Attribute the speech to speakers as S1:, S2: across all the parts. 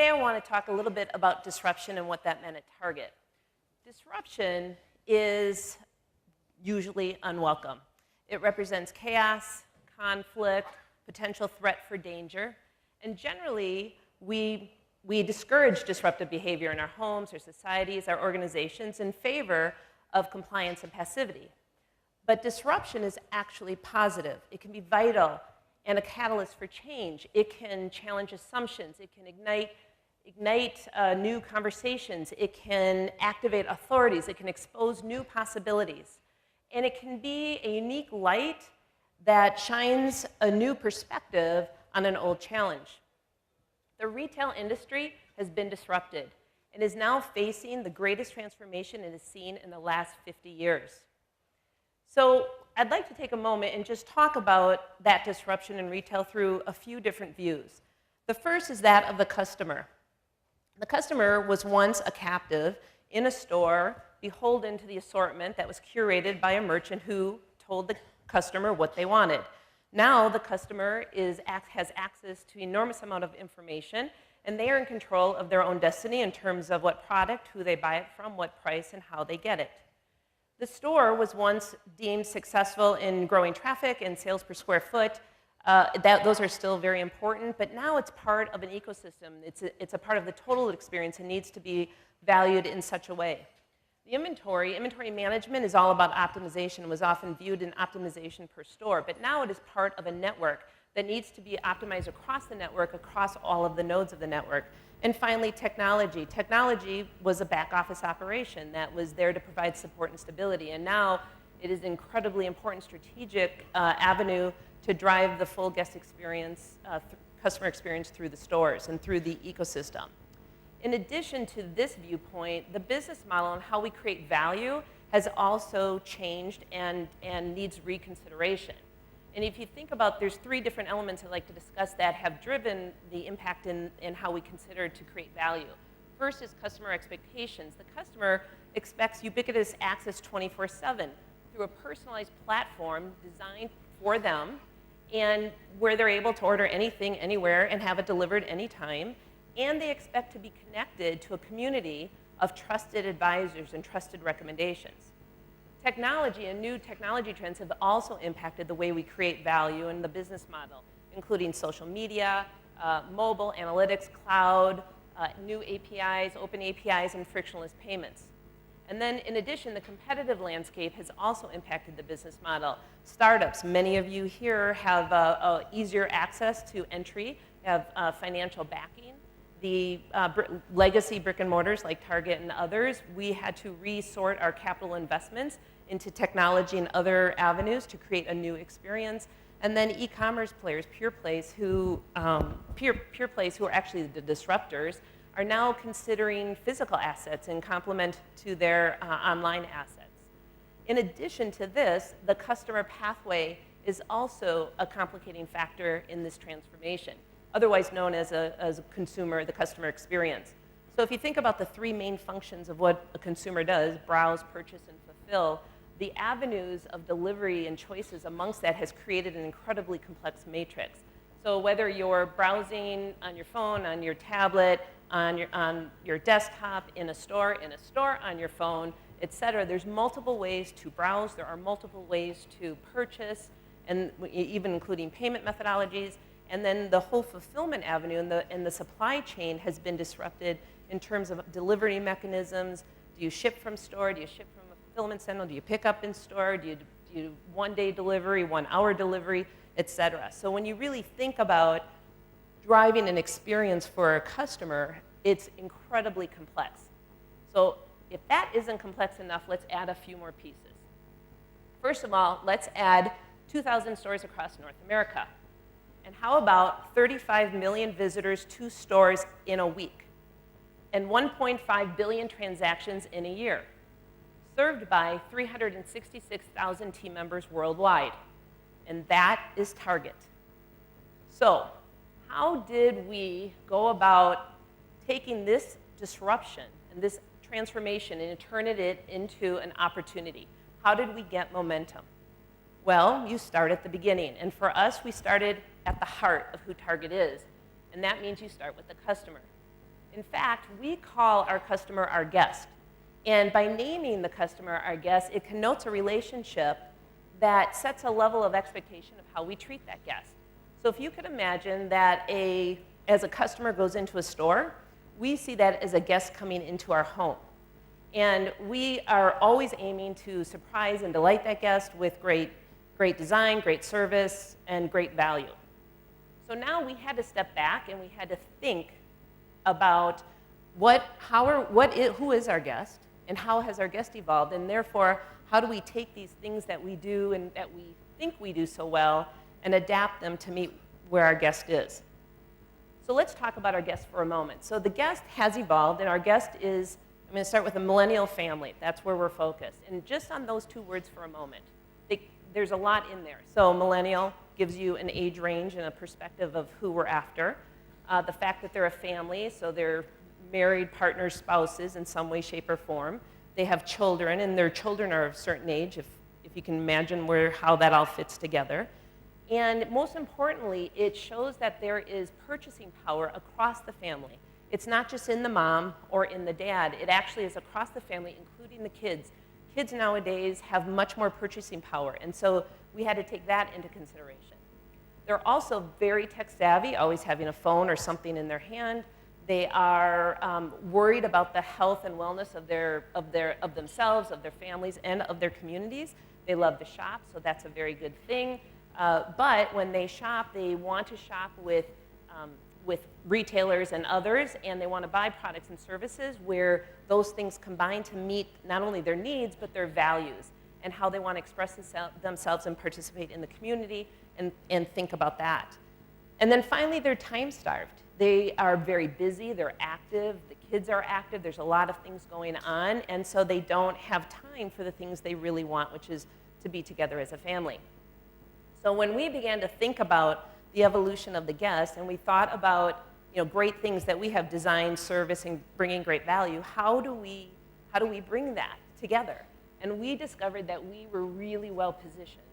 S1: Today I want to talk a little bit about disruption and what that meant at Target. Disruption is usually unwelcome. It represents chaos, conflict, potential threat for danger, and generally we discourage disruptive behavior in our homes, our societies, our organizations in favor of compliance and passivity. But disruption is actually positive. It can be vital and a catalyst for change. It can challenge assumptions. It can ignite new conversations. It can activate authorities. It can expose new possibilities. And it can be a unique light that shines a new perspective on an old challenge. The retail industry has been disrupted and is now facing the greatest transformation it has seen in the last 50 years. So I'd like to take a moment and just talk about that disruption in retail through a few different views. The first is that of the customer. The customer was once a captive in a store, beholden to the assortment that was curated by a merchant who told the customer what they wanted. Now the customer has access to an enormous amount of information, and they are in control of their own destiny in terms of what product, who they buy it from, what price, and how they get it. The store was once deemed successful in growing traffic and sales per square foot. Those are still very important, but now it's part of an ecosystem. It's a part of the total experience and needs to be valued in such a way. The inventory management is all about optimization and was often viewed in optimization per store, but now it is part of a network that needs to be optimized across the network, across all of the nodes of the network. And finally, technology. Technology was a back office operation that was there to provide support and stability, and now it is an incredibly important strategic avenue to drive the full guest experience, customer experience through the stores and through the ecosystem. In addition to this viewpoint, the business model and how we create value has also changed and needs reconsideration. And if you think about, there's three different elements I'd like to discuss that have driven the impact in how we consider to create value. First is customer expectations. The customer expects ubiquitous access 24/7 through a personalized platform designed for them and where they're able to order anything, anywhere, and have it delivered anytime. And they expect to be connected to a community of trusted advisors and trusted recommendations. Technology and new technology trends have also impacted the way we create value in the business model, including social media, mobile, analytics, cloud, new APIs, open APIs, and frictionless payments. And then in addition, the competitive landscape has also impacted the business model. Startups, many of you here have easier access to entry, have financial backing. The legacy brick and mortars like Target and others, we had to resort our capital investments into technology and other avenues to create a new experience. And then e-commerce players, pure plays who are actually the disruptors, are now considering physical assets in complement to their online assets. In addition to this, the customer pathway is also a complicating factor in this transformation, otherwise known as a consumer, the customer experience. So if you think about the three main functions of what a consumer does, browse, purchase, and fulfill, the avenues of delivery and choices amongst that has created an incredibly complex matrix. So whether you're browsing on your phone, on your tablet, on your desktop, in a store, on your phone, et cetera, there's multiple ways to browse, there are multiple ways to purchase, and even including payment methodologies. And then the whole fulfillment avenue and the supply chain has been disrupted in terms of delivery mechanisms. Do you ship from store? Do you ship from a fulfillment center? Do you pick up in store? Do you one-day delivery, 1 hour delivery, et cetera? So when you really think about driving an experience for a customer, it's incredibly complex. So if that isn't complex enough, let's add a few more pieces. First of all, let's add 2,000 stores across North America. And how about 35 million visitors to stores in a week? And 1.5 billion transactions in a year, served by 366,000 team members worldwide. And that is Target. So how did we go about taking this disruption and this transformation and turn it into an opportunity? How did we get momentum? Well, you start at the beginning. And for us, we started at the heart of who Target is. And that means you start with the customer. In fact, we call our customer our guest. And by naming the customer our guest, it connotes a relationship that sets a level of expectation of how we treat that guest. So if you could imagine that as a customer goes into a store, we see that as a guest coming into our home. And we are always aiming to surprise and delight that guest with great design, great service, and great value. So now we had to step back and we had to think about who is our guest and how has our guest evolved, and therefore, how do we take these things that we do and that we think we do so well and adapt them to meet where our guest is. So let's talk about our guest for a moment. So the guest has evolved, and our guest is, I'm going to start with a millennial family. That's where we're focused. And just on those two words for a moment, there's a lot in there. So millennial gives you an age range and a perspective of who we're after. The fact that they're a family, so they're married partners, spouses in some way, shape, or form. They have children, and their children are of a certain age, if you can imagine how that all fits together. And most importantly, it shows that there is purchasing power across the family. It's not just in the mom or in the dad. It actually is across the family, including the kids. Kids nowadays have much more purchasing power, and so we had to take that into consideration. They're also very tech savvy, always having a phone or something in their hand. They are worried about the health and wellness of themselves, of their families, and of their communities. They love to shop, so that's a very good thing. But when they shop, they want to shop with retailers and others, and they want to buy products and services where those things combine to meet not only their needs, but their values and how they want to express themselves and participate in the community and think about that. And then finally, they're time-starved. They are very busy, they're active, the kids are active, there's a lot of things going on, and so they don't have time for the things they really want, which is to be together as a family. So when we began to think about the evolution of the guest, and we thought about great things that we have designed, service, and bringing great value, how do we bring that together? And we discovered that we were really well positioned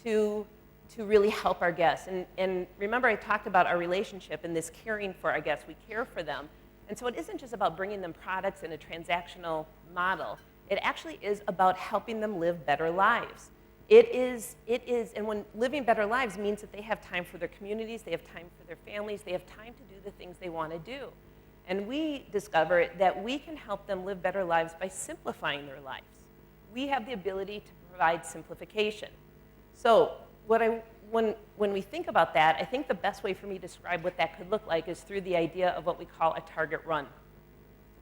S1: to really help our guests. And remember, I talked about our relationship and this caring for our guests. We care for them. And so it isn't just about bringing them products in a transactional model. It actually is about helping them live better lives. It is, and when living better lives means that they have time for their communities, they have time for their families, they have time to do the things they want to do. And we discovered that we can help them live better lives by simplifying their lives. We have the ability to provide simplification. So when we think about that, I think the best way for me to describe what that could look like is through the idea of what we call a Target run.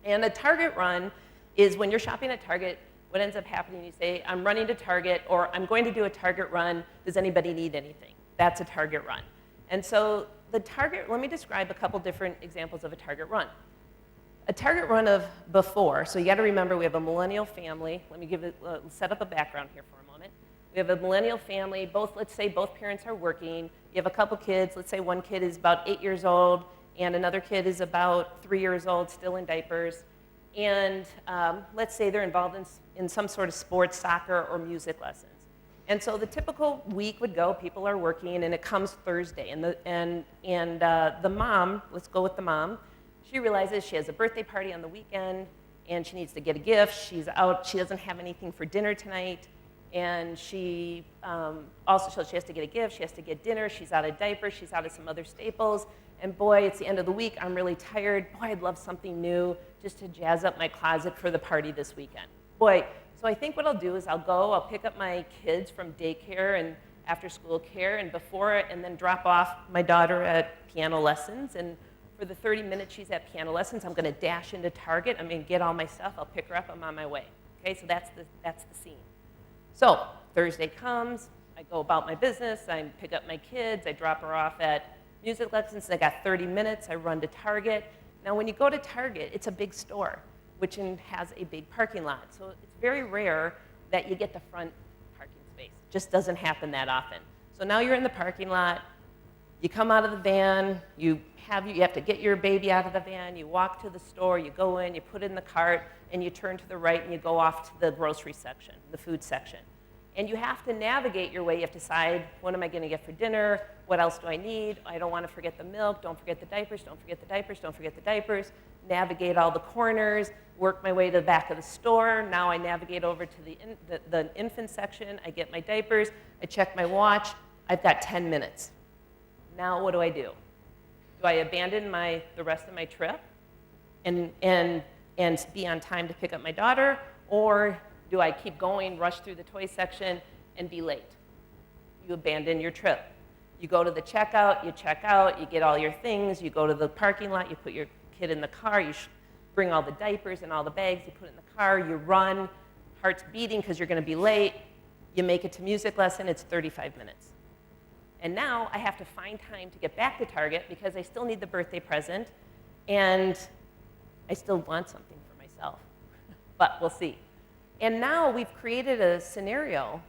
S1: And a Target run is when you're shopping at Target, what ends up happening, you say, I'm running to Target, or I'm going to do a Target run. Does anybody need anything? That's a Target run. And so the Target, let me describe a couple different examples of a Target run. A Target run of before, so you got to remember we have a millennial family. Let me set up a background here for a moment. We have a millennial family, let's say both parents are working. You have a couple kids, let's say one kid is about 8 years old, and another kid is about 3 years old, still in diapers. And let's say they're involved in some sort of sports, soccer, or music lessons. And so the typical week would go, people are working, and it comes Thursday. And the mom, let's go with the mom, she realizes she has a birthday party on the weekend, and she needs to get a gift. She's out, she doesn't have anything for dinner tonight, and she has to get a gift, she has to get dinner, she's out of diapers, she's out of some other staples, and boy, it's the end of the week, I'm really tired. Boy, I'd love something new just to jazz up my closet for the party this weekend. Boy, so I think what I'll do is I'll pick up my kids from daycare and after school care and then drop off my daughter at piano lessons. And for the 30 minutes she's at piano lessons, I'm gonna dash into Target, I'm gonna get all my stuff, I'll pick her up, I'm on my way. Okay, so that's the scene. So Thursday comes, I go about my business, I pick up my kids, I drop her off at music lessons, I got 30 minutes, I run to Target. Now when you go to Target, it's a big store, which has a big parking lot. So it's very rare that you get the front parking space. It just doesn't happen that often. So now you're in the parking lot, you come out of the van, you have to get your baby out of the van, you walk to the store, you go in, you put it in the cart, and you turn to the right and you go off to the grocery section, the food section. And you have to navigate your way. You have to decide, what am I going to get for dinner? What else do I need? I don't want to forget the milk. Don't forget the diapers. Don't forget the diapers. Don't forget the diapers. navigate all the corners, work my way to the back of the store. Now I navigate over to the infant section. I get my diapers. I check my watch. I've got 10 minutes. Now what do? Do I abandon the rest of my trip and be on time to pick up my daughter? Or do I keep going, rush through the toy section, and be late? You abandon your trip. You go to the checkout, you check out, you get all your things, you go to the parking lot, you put your kid in the car, you bring all the diapers and all the bags, you put it in the car, you run, heart's beating because you're going to be late, you make it to music lesson, it's 35 minutes. And now I have to find time to get back to Target because I still need the birthday present, and I still want something for myself. But we'll see. And now we've created a scenario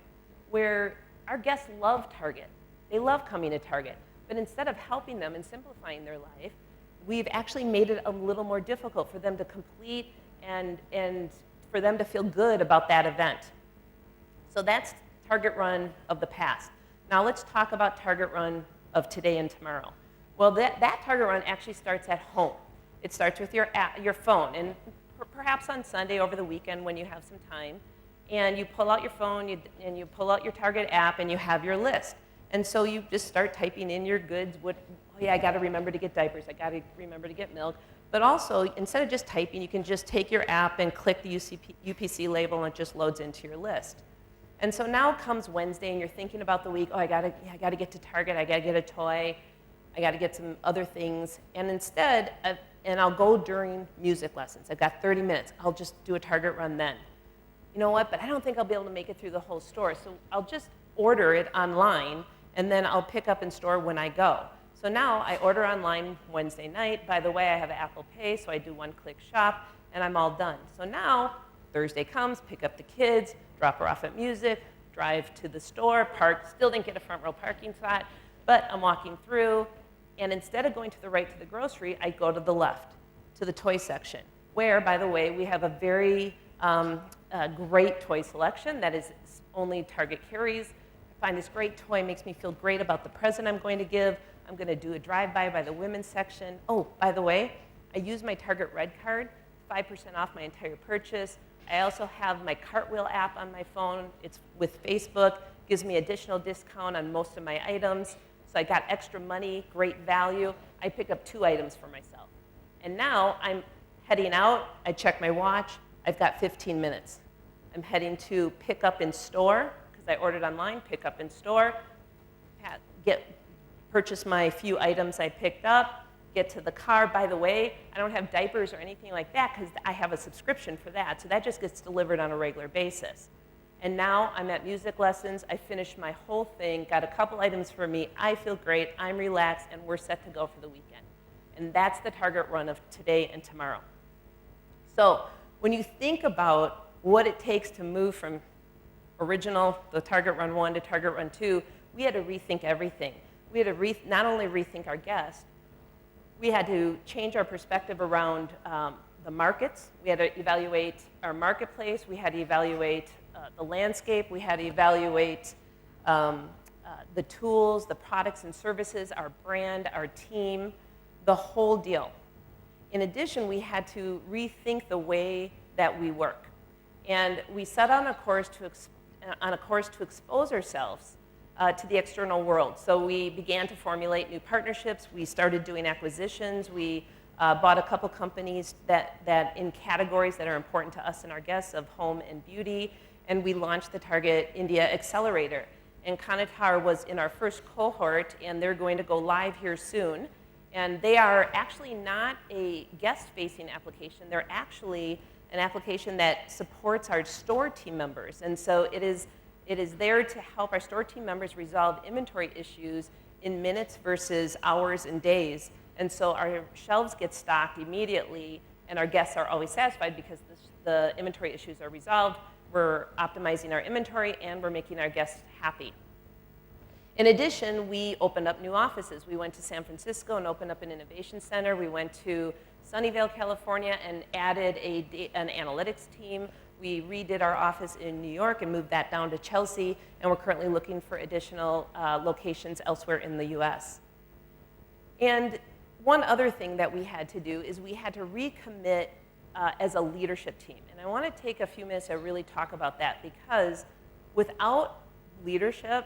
S1: where our guests love Target. They love coming to Target. But instead of helping them and simplifying their life, we've actually made it a little more difficult for them to complete and for them to feel good about that event. So that's Target Run of the past. Now let's talk about Target Run of today and tomorrow. Well, that Target Run actually starts at home. It starts with your phone, and perhaps on Sunday over the weekend when you have some time, and you pull out your phone and you pull out your Target app and you have your list. And so you just start typing in your goods. Oh yeah, I got to remember to get diapers. I got to remember to get milk. But also, instead of just typing, you can just take your app and click the UPC label, and it just loads into your list. And so now comes Wednesday, and you're thinking about the week. Oh, I got to get to Target. I got to get a toy. I got to get some other things. And instead, and I'll go during music lessons. I've got 30 minutes. I'll just do a Target Run then. You know what? But I don't think I'll be able to make it through the whole store. So I'll just order it online, and then I'll pick up in store when I go. So now I order online Wednesday night. By the way, I have Apple Pay, so I do one-click shop, and I'm all done. So now Thursday comes, pick up the kids, drop her off at music, drive to the store, park. Still didn't get a front row parking spot, but I'm walking through, and instead of going to the right to the grocery, I go to the left, to the toy section, where, by the way, we have a very great toy selection that is only Target carries. I find this great toy, makes me feel great about the present I'm going to give. I'm going to do a drive-by by the women's section. Oh, by the way, I use my Target Red Card, 5% off my entire purchase. I also have my Cartwheel app on my phone. It's with Facebook, gives me additional discount on most of my items. So I got extra money, great value. I pick up 2 items for myself. And now I'm heading out. I check my watch. I've got 15 minutes. I'm heading to pick up in store, because I ordered online, pick up in store, purchase my few items I picked up, get to the car. By the way, I don't have diapers or anything like that because I have a subscription for that. So that just gets delivered on a regular basis. And now I'm at music lessons. I finished my whole thing, got a couple items for me. I feel great. I'm relaxed, and we're set to go for the weekend. And that's the Target Run of today and tomorrow. So when you think about what it takes to move from the Target Run 1 to Target Run 2, we had to rethink everything. We had to not only rethink our guests, we had to change our perspective around the markets. We had to evaluate our marketplace. We had to evaluate the landscape. We had to evaluate the tools, the products and services, our brand, our team, the whole deal. In addition, we had to rethink the way that we work. And we set on a course to expose ourselves to the external world. So we began to formulate new partnerships. We started doing acquisitions. We bought a couple companies that in categories that are important to us and our guests of home and beauty. And we launched the Target India Accelerator. And Conatar was in our first cohort, and they're going to go live here soon. And they are actually not a guest-facing application. They're actually an application that supports our store team members. And so it is there to help our store team members resolve inventory issues in minutes versus hours and days. And so our shelves get stocked immediately, and our guests are always satisfied because the inventory issues are resolved. We're optimizing our inventory, and we're making our guests happy. In addition, we opened up new offices. We went to San Francisco and opened up an innovation center. We went to Sunnyvale, California, and added an analytics team. We redid our office in New York and moved that down to Chelsea, and we're currently looking for additional locations elsewhere in the US. And one other thing that we had to do is we had to recommit as a leadership team. And I want to take a few minutes to really talk about that, because without leadership,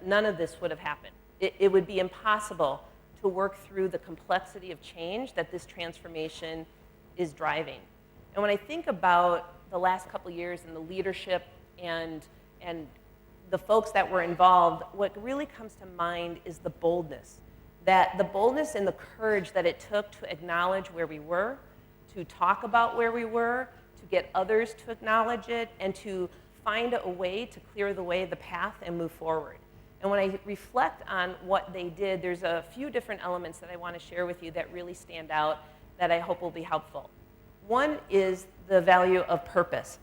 S1: none of this would have happened. It would be impossible to work through the complexity of change that this transformation is driving. And when I think about the last couple of years and the leadership and the folks that were involved, what really comes to mind is the boldness. That the boldness and the courage that it took to acknowledge where we were, to talk about where we were, to get others to acknowledge it, and to find a way to clear the way, the path, and move forward. And when I reflect on what they did, there's a few different elements that I want to share with you that really stand out that I hope will be helpful. One is the value of purpose.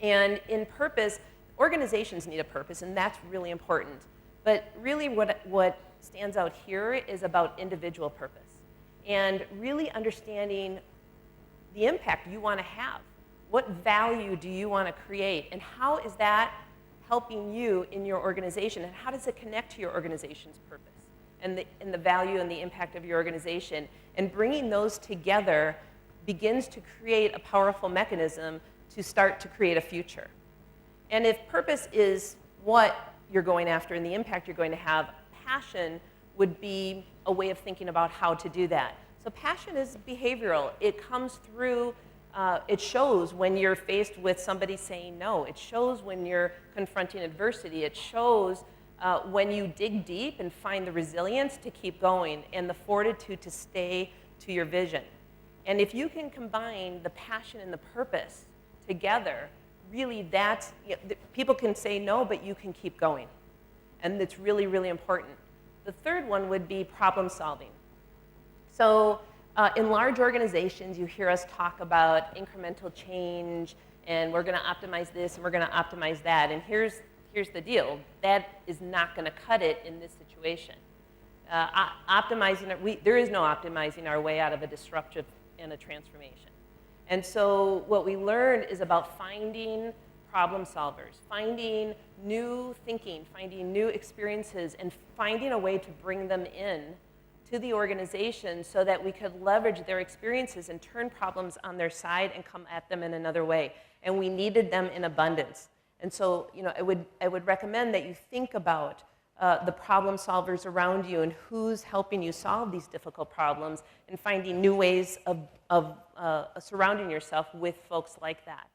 S1: And in purpose, organizations need a purpose, and that's really important. But really what stands out here is about individual purpose and really understanding the impact you want to have. What value do you want to create, and how is that helping you in your organization, and how does it connect to your organization's purpose and the value and the impact of your organization? And bringing those together begins to create a powerful mechanism to start to create a future. And if purpose is what you're going after and the impact you're going to have, passion would be a way of thinking about how to do that. So passion is behavioral. It comes through, it shows when you're faced with somebody saying no. It shows when you're confronting adversity. It shows when you dig deep and find the resilience to keep going and the fortitude to stay to your vision. And if you can combine the passion and the purpose together, really that's, people can say no, but you can keep going. And it's really, really important. The third one would be problem solving. So in large organizations, you hear us talk about incremental change, and we're going to optimize this, and we're going to optimize that. And here's the deal. That is not going to cut it in this situation. There is no optimizing our way out of a disruptive and a transformation. And so what we learned is about finding problem solvers, finding new thinking, finding new experiences, and finding a way to bring them in to the organization so that we could leverage their experiences and turn problems on their side and come at them in another way. And we needed them in abundance. And so, I would recommend that you think about the problem solvers around you and who's helping you solve these difficult problems, and finding new ways of surrounding yourself with folks like that.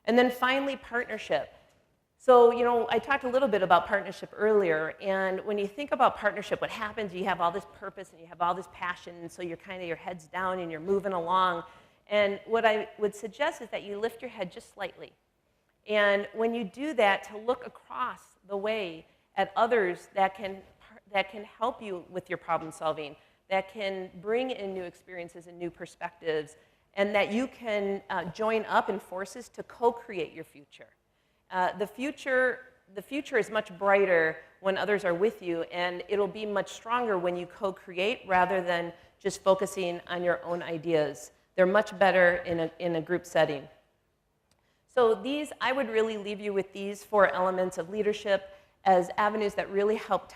S1: And then finally, partnership. So, I talked a little bit about partnership earlier, and when you think about partnership, what happens, you have all this purpose and you have all this passion, and so your head's down and you're moving along. And what I would suggest is that you lift your head just slightly. And when you do that, to look across the way at others that can help you with your problem solving, that can bring in new experiences and new perspectives, and that you can join up in forces to co-create your future. The future is much brighter when others are with you, and it'll be much stronger when you co-create rather than just focusing on your own ideas. They're much better in a group setting. So I would really leave you with these 4 elements of leadership as avenues that really help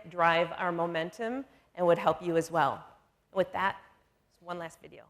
S1: drive our momentum, and would help you as well. With that, one last video.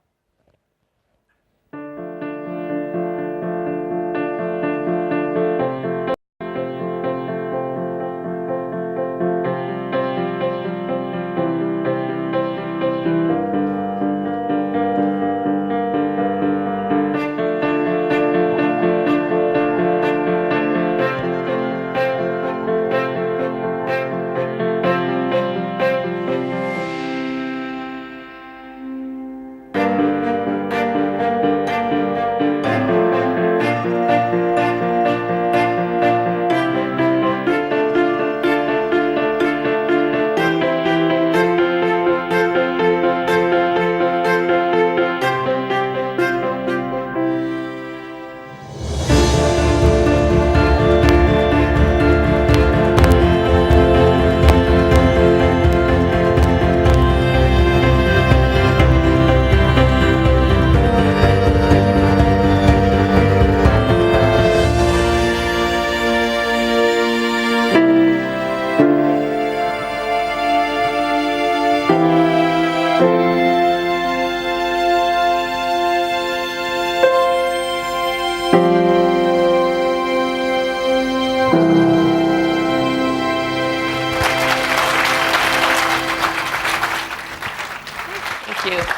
S1: Thank you.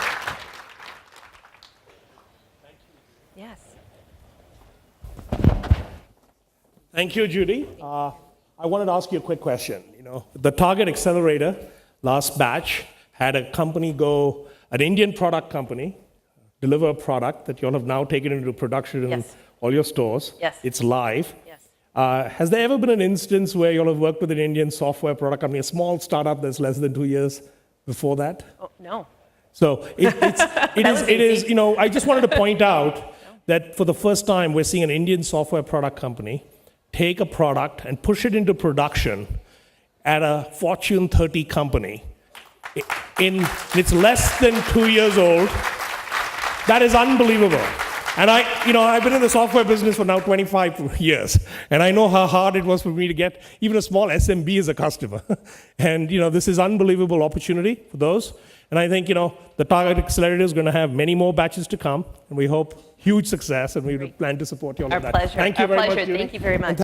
S1: Yes.
S2: Thank you, Judy. I wanted to ask you a quick question. The Target Accelerator last batch had a company go, an Indian product company, deliver a product that you all have now taken into production in
S1: Yes.
S2: all your stores.
S1: Yes.
S2: It's live.
S1: Yes.
S2: Has there ever been an instance where you all have worked with an Indian software product company, a small startup that's less than 2 years before that?
S1: Oh, no.
S2: So it is, I just wanted to point out that for the first time, we're seeing an Indian software product company take a product and push it into production at a Fortune 30 company. It's less than 2 years old. That is unbelievable. And I've been in the software business for now 25 years, and I know how hard it was for me to get even a small SMB as a customer. And this is unbelievable opportunity for those. And I think the Target Accelerator is going to have many more batches to come, and we hope huge success, and we plan to support you all
S1: Our
S2: on that.
S1: pleasure.
S2: Thank you
S1: Our
S2: very
S1: pleasure.
S2: much, Judy.
S1: Thank you very much.